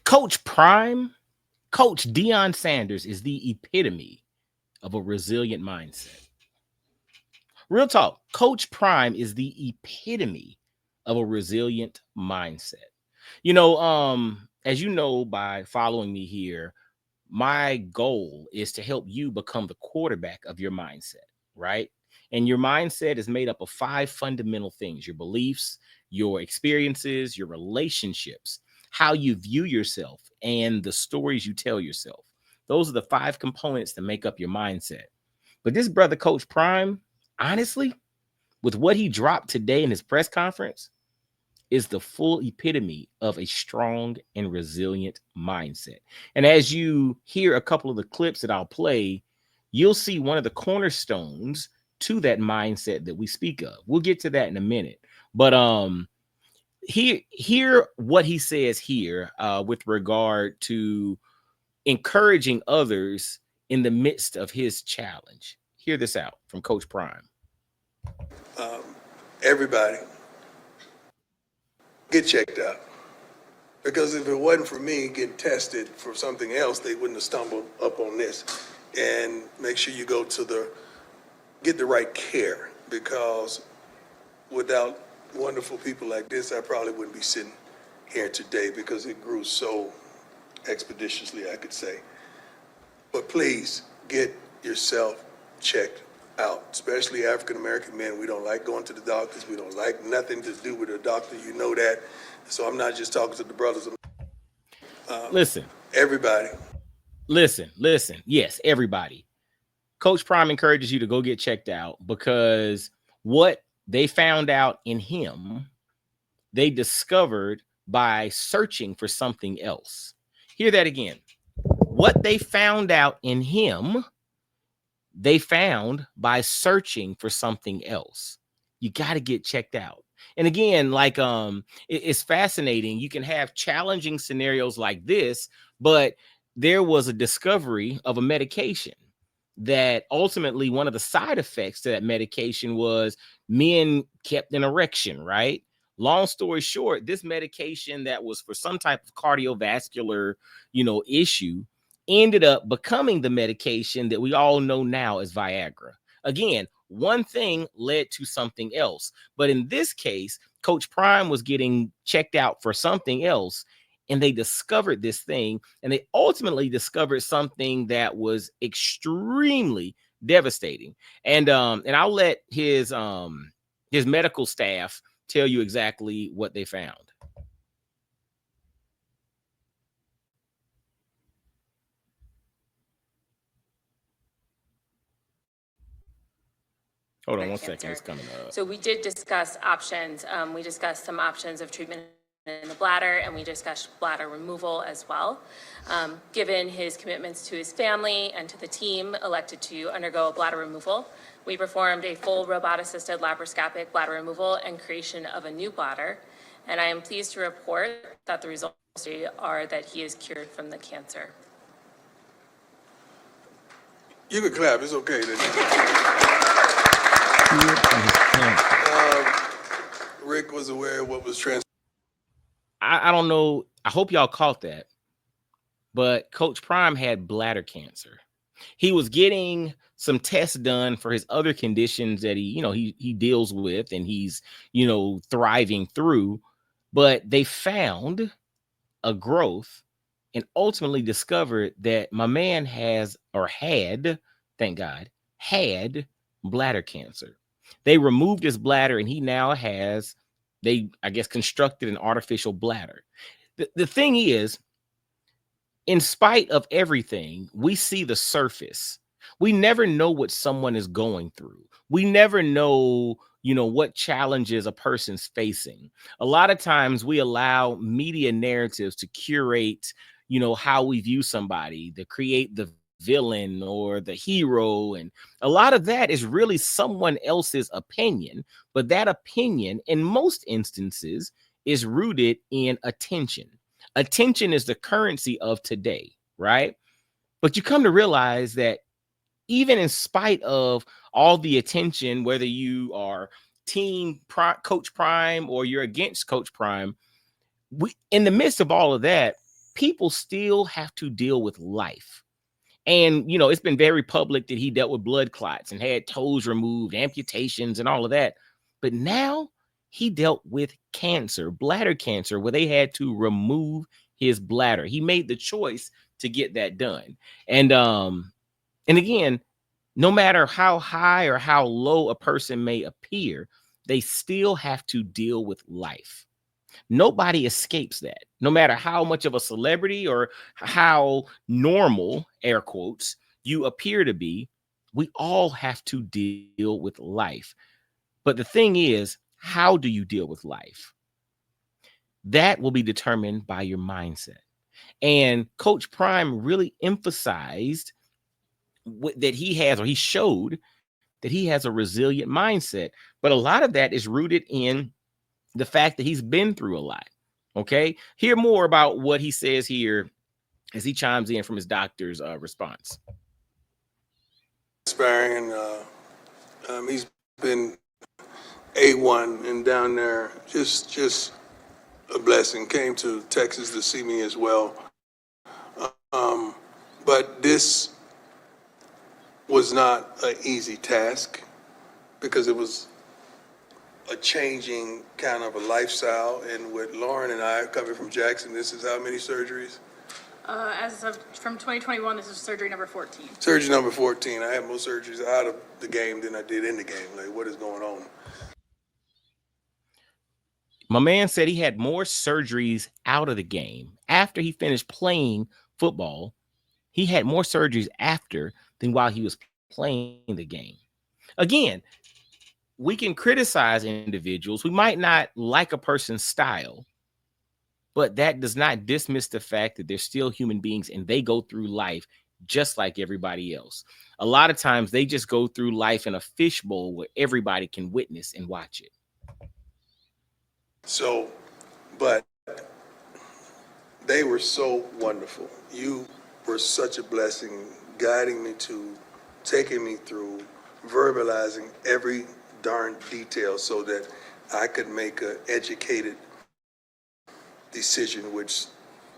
Coach Prime, Coach Deion Sanders is the epitome of a resilient mindset. Real talk, Coach Prime is the epitome of a resilient mindset. As you know by following me here, my goal is to help you become the quarterback of your mindset, right? And your mindset is made up of five fundamental things: your beliefs, your experiences, your relationships, how you view yourself, and the stories you tell yourself. Those are the five components that make up your mindset. But this brother, Coach Prime, honestly, with what he dropped today in his press conference, is the full epitome of a strong and resilient mindset. And as you hear a couple of the clips that I'll play, you'll see one of the cornerstones to that mindset that we speak of. We'll get to that in a minute. But hear what he says here with regard to encouraging others in the midst of his challenge. Hear this out from Coach Prime. Everybody get checked out. Because if it wasn't for me getting tested for something else, they wouldn't have stumbled up on this. And make sure you get the right care, because without wonderful people like this, I probably wouldn't be sitting here today, because it grew so expeditiously, I could say. But please get yourself checked out, especially African American men. We don't like going to the doctors. We don't like nothing to do with a doctor. You know that. So I'm not just talking to the brothers. Listen, Everybody. listen. Yes, everybody. Coach Prime encourages you to go get checked out because what they found out in him, they discovered by searching for something else. Hear that again. What they found out in him, they found by searching for something else. You got to get checked out. And again, like it's fascinating. You can have challenging scenarios like this, but there was a discovery of a medication that ultimately one of the side effects to that medication was men kept an erection, right? Long story short, this medication that was for some type of cardiovascular, issue ended up becoming the medication that we all know now as Viagra. Again, one thing led to something else. But in this case, Coach Prime was getting checked out for something else, and they discovered this thing, and they ultimately discovered something that was extremely devastating. And I'll let his medical staff tell you exactly what they found. Hold on one second. It's coming up. So we did discuss options. We discussed some options of treatment in the bladder, and we discussed bladder removal as well. Given his commitments to his family and to the team elected to undergo a bladder removal, we performed a full robot-assisted laparoscopic bladder removal and creation of a new bladder. And I am pleased to report that the results are that he is cured from the cancer. You can clap. It's okay. Rick was aware of what was I don't know. I hope y'all caught that. But Coach Prime had bladder cancer. He was getting some tests done for his other conditions that he deals with and he's, thriving through. But they found a growth and ultimately discovered that my man has or had, thank God, had bladder cancer. They removed his bladder and he now has, I guess, constructed an artificial bladder. The thing is, in spite of everything, we see the surface. We never know what someone is going through. We never know, what challenges a person's facing. A lot of times we allow media narratives to curate, how we view somebody, to create the villain or the hero. And a lot of that is really someone else's opinion. But that opinion, in most instances, is rooted in attention. Attention is the currency of today, right? But you come to realize that even in spite of all the attention, whether you are Coach Prime or you're against Coach Prime, in the midst of all of that, people still have to deal with life. And, it's been very public that he dealt with blood clots and had toes removed, amputations, and all of that. But now he dealt with cancer, bladder cancer, where they had to remove his bladder. He made the choice to get that done. And again, no matter how high or how low a person may appear, they still have to deal with life. Nobody escapes that, no matter how much of a celebrity or how normal, air quotes, you appear to be. We all have to deal with life. But the thing is, how do you deal with life? That will be determined by your mindset. And Coach Prime really emphasized that he showed that he has a resilient mindset. But a lot of that is rooted in the fact that he's been through a lot. Okay. Hear more about what he says here as he chimes in from his doctor's response. Sparring, he's been A1 and down there, just a blessing. Came to Texas to see me as well. But this was not an easy task because it was a changing kind of a lifestyle. And with Lauren and I coming from Jackson, this is how many surgeries? As of from 2021, this is surgery number 14. Surgery number 14. I had more surgeries out of the game than I did in the game. Like, what is going on? My man said he had more surgeries out of the game after he finished playing football. He had more surgeries after than while he was playing the game. Again, we can criticize individuals. We might not like a person's style, but that does not dismiss the fact that they're still human beings and they go through life just like everybody else. A lot of times they just go through life in a fishbowl where everybody can witness and watch it. So, but they were so wonderful. You were such a blessing, guiding me to, taking me through, verbalizing every darn detail so that I could make an educated decision, which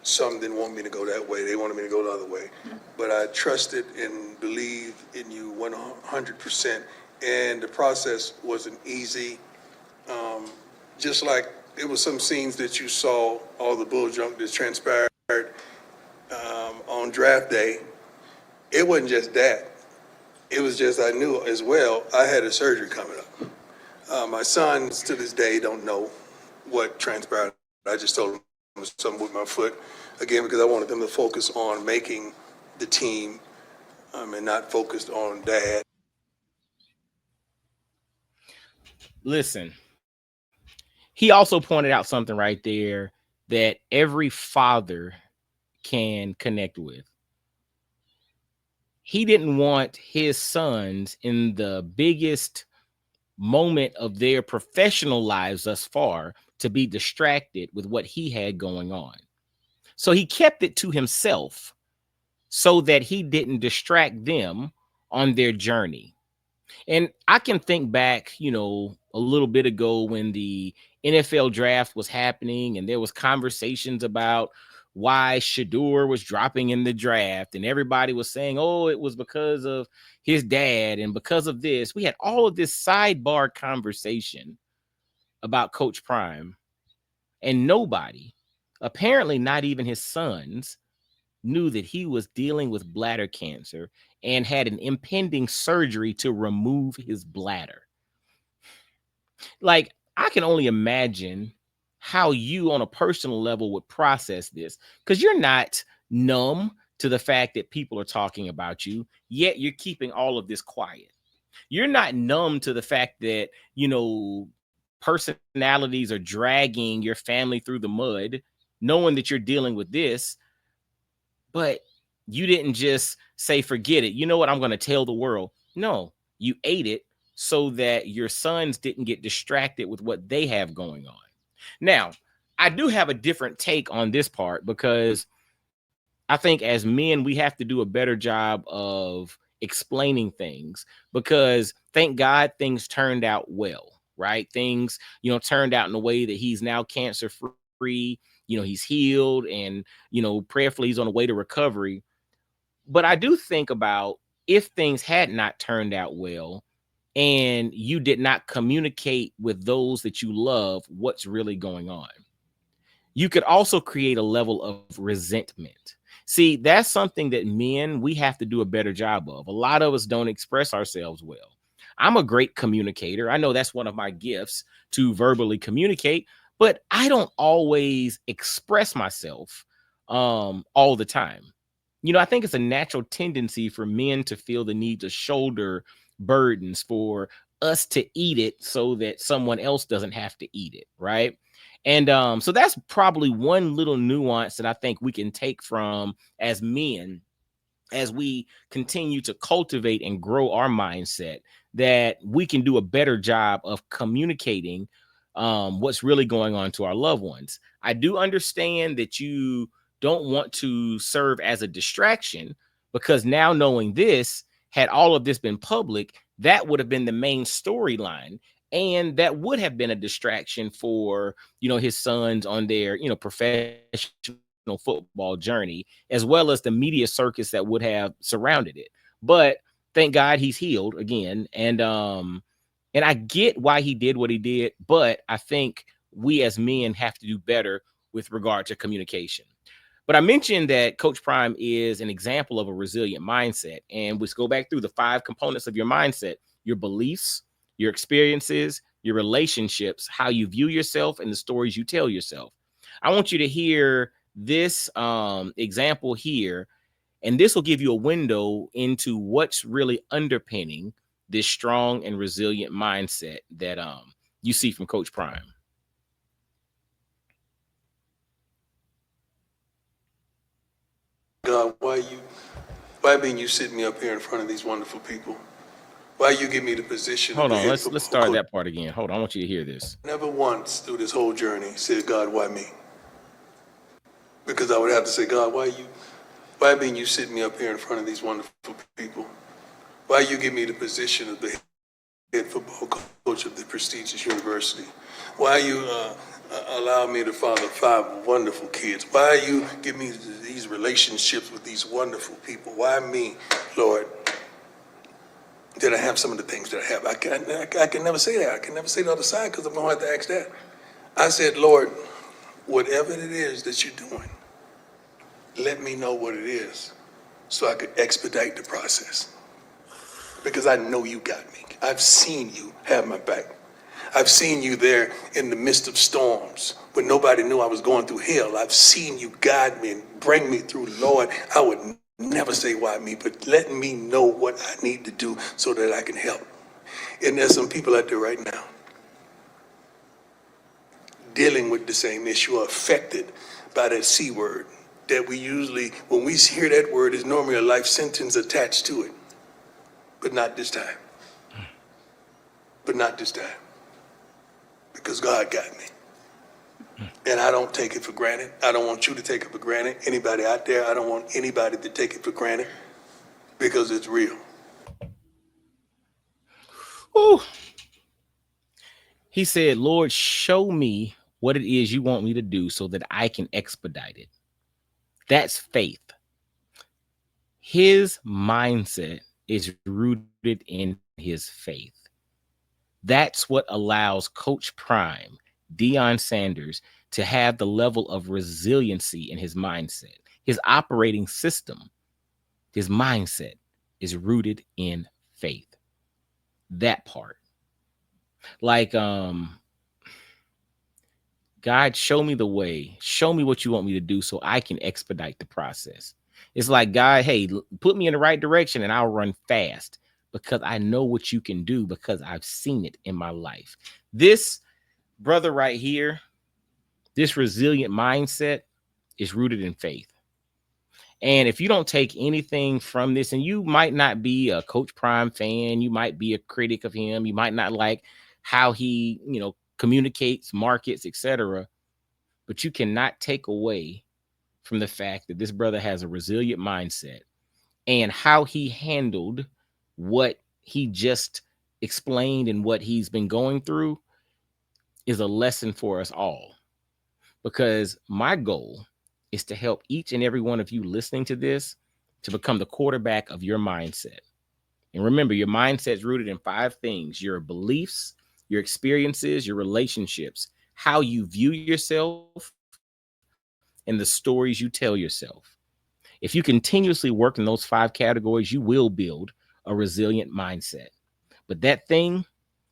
some didn't want me to go that way. They wanted me to go the other way. But I trusted and believed in you 100%. And the process wasn't easy. Just like it was some scenes that you saw, all the bull junk that transpired on draft day. It wasn't just that. It was just I knew as well I had a surgery coming up. My sons to this day don't know what transpired. I just told them it was something with my foot, again, because I wanted them to focus on making the team and not focused on dad. Listen, he also pointed out something right there that every father can connect with. He didn't want his sons in the biggest moment of their professional lives thus far to be distracted with what he had going on. So he kept it to himself so that he didn't distract them on their journey. And I can think back, a little bit ago when the NFL draft was happening and there was conversations about why Shador was dropping in the draft and everybody was saying, oh, it was because of his dad and because of this. We had all of this sidebar conversation about Coach Prime, and nobody, apparently not even his sons, knew that he was dealing with bladder cancer and had an impending surgery to remove his bladder. Like, I can only imagine how you on a personal level would process this, because you're not numb to the fact that people are talking about you, yet you're keeping all of this quiet. You're not numb to the fact that, personalities are dragging your family through the mud, knowing that you're dealing with this, but you didn't just say, forget it. You know what? I'm going to tell the world. No, you ate it so that your sons didn't get distracted with what they have going on. Now, I do have a different take on this part because I think as men, we have to do a better job of explaining things, because thank God things turned out well, right? Things, turned out in a way that he's now cancer free, he's healed, and prayerfully he's on the way to recovery. But I do think about, if things had not turned out well and you did not communicate with those that you love what's really going on, you could also create a level of resentment. See, that's something that men, we have to do a better job of. A lot of us don't express ourselves well. I'm a great communicator. I know that's one of my gifts, to verbally communicate, but I don't always express myself all the time. I think it's a natural tendency for men to feel the need to shoulder burdens, for us to eat it so that someone else doesn't have to eat it, right? And so that's probably one little nuance that I think we can take from, as men, as we continue to cultivate and grow our mindset, that we can do a better job of communicating what's really going on to our loved ones. I do understand that you don't want to serve as a distraction, because now, knowing this, had all of this been public, that would have been the main storyline, and that would have been a distraction for his sons on their professional football journey, as well as the media circus that would have surrounded it. But thank God he's healed again, and I get why he did what he did, but I think we as men have to do better with regard to communication. But I mentioned that Coach Prime is an example of a resilient mindset. And let's go back through the 5 components of your mindset: your beliefs, your experiences, your relationships, how you view yourself, and the stories you tell yourself. I want you to hear this example here, and this will give you a window into what's really underpinning this strong and resilient mindset that you see from Coach Prime. God, why being you sit me up here in front of these wonderful people? Why you give me the position of Hold the on, head let's football start coach? that part again. Hold on, I want you to hear this. Never once through this whole journey said, God, why me? Because I would have to say, God, why being you sit me up here in front of these wonderful people? Why you give me the position of the head football coach of the prestigious university? Why you allow me to father 5 wonderful kids? Why you give me these relationships with these wonderful people? Why me, Lord? Did I have some of the things that I have? I can never say that. I can never say the other side, because I'm going to have to ask that. I said, Lord, whatever it is that you're doing, let me know what it is so I could expedite the process. Because I know you got me. I've seen you have my back. I've seen you there in the midst of storms when nobody knew I was going through hell. I've seen you guide me and bring me through. Lord, I would never say why me, but let me know what I need to do so that I can help. And there's some people out there right now dealing with the same issue, are affected by that C word that we usually, when we hear that word, is normally a life sentence attached to it. But not this time. But not this time. Because God got me. And I don't take it for granted. I don't want you to take it for granted. Anybody out there, I don't want anybody to take it for granted, because it's real. Ooh. He said, Lord, show me what it is you want me to do so that I can expedite it. That's faith. His mindset is rooted in his faith. That's what allows Coach Prime, Deion Sanders, to have the level of resiliency in his mindset. His operating system, his mindset, is rooted in faith. That part. Like, God, show me the way. Show me what you want me to do so I can expedite the process. It's like, God, hey, put me in the right direction and I'll run fast, because I know what you can do, because I've seen it in my life. This brother right here, this resilient mindset, is rooted in faith. And if you don't take anything from this, and you might not be a Coach Prime fan, you might be a critic of him, you might not like how he, communicates, markets, etc., but you cannot take away from the fact that this brother has a resilient mindset, and how he handled what he just explained and what he's been going through is a lesson for us all. because my goal is to help each and every one of you listening to this to become the quarterback of your mindset. And remember, your mindset is rooted in 5 things: your beliefs, your experiences, your relationships, how you view yourself, and the stories you tell yourself. If you continuously work in those 5 categories, you will build a resilient mindset. But that thing,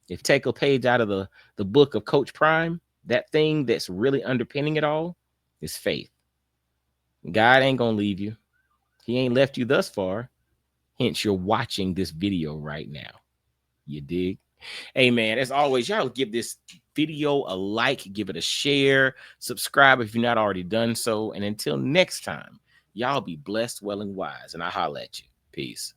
if take a page out of the book of Coach Prime, that thing that's really underpinning it all is faith. God ain't gonna leave you. He ain't left you thus far. Hence, you're watching this video right now. You dig? Hey, man, as always, y'all give this video a like, give it a share, subscribe if you're not already done so. And until next time, y'all be blessed, well, and wise. And I holla at you. Peace.